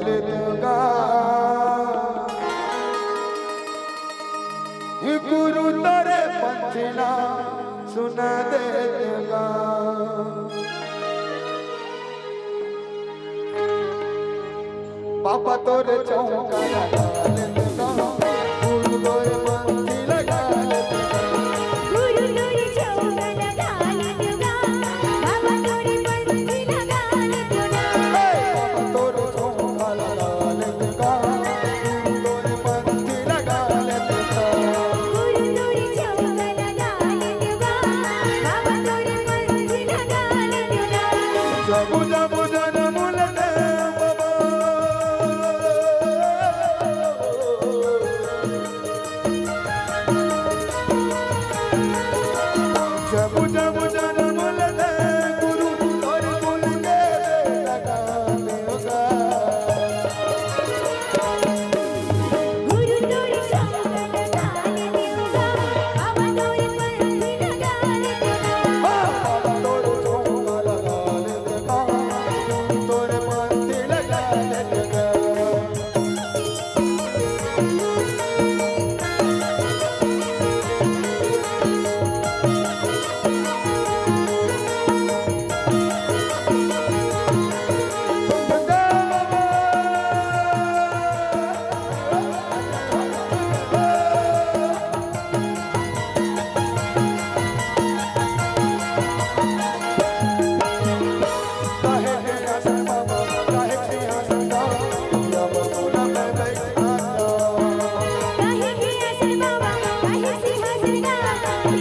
लेगा गुरु तारे पंचना सुन देगा। पापा तोरे चौका लगा लेगा गुरु तोरे पंची लगा लेगा। गुरु तोरे चौका लगा लेगा बाबा तोरे पंची लगा लेगा। पापा तोरे चौका लगा लेगा गुरु तोरे पंची लगा लेगा। गुरु तोरे चौका लगा लेगा बाबा तोरे पंची लगा लेगा। जब जब जन्म लेते बाबा जब जब जन्म लेते गुरु तोरे कुल के लगा देगा। गुरु तोरे चौका लगा लेगा बाबा तोरे पंची लगा लेगा। पापा तोरे चौका लगा लेगा गुरु तोरे पंची लगा लेगा। काहे की असर बाबा काहे सिंहासन का या मंडोला में बैठा रो। काहे की असर बाबा काहे सिंहासन का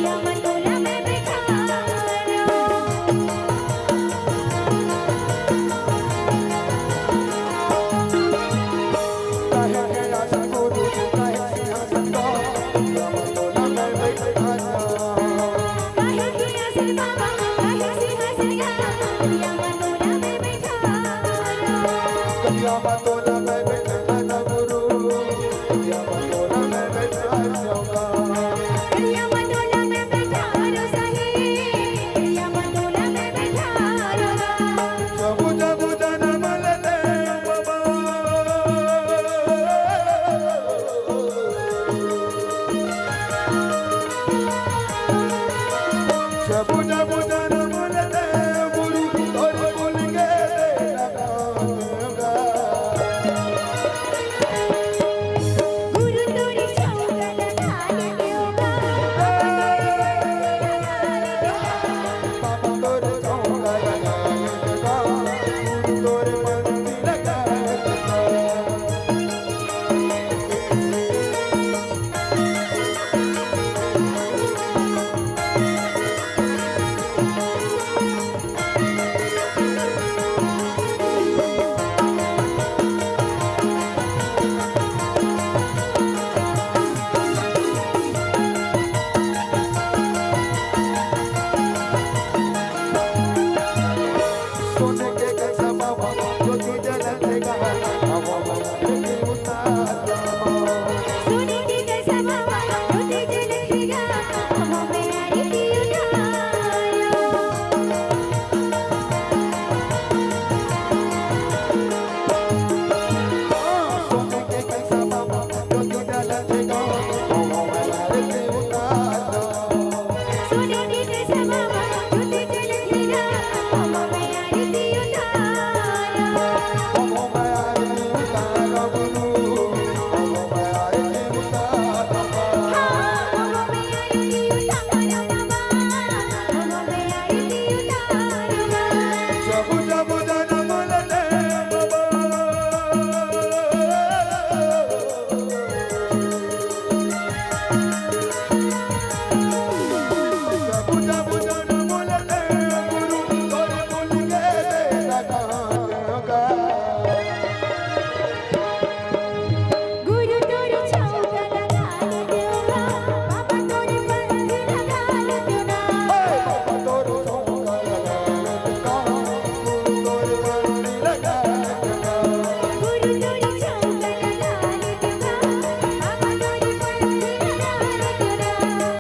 या मंडोला में बैठा रो।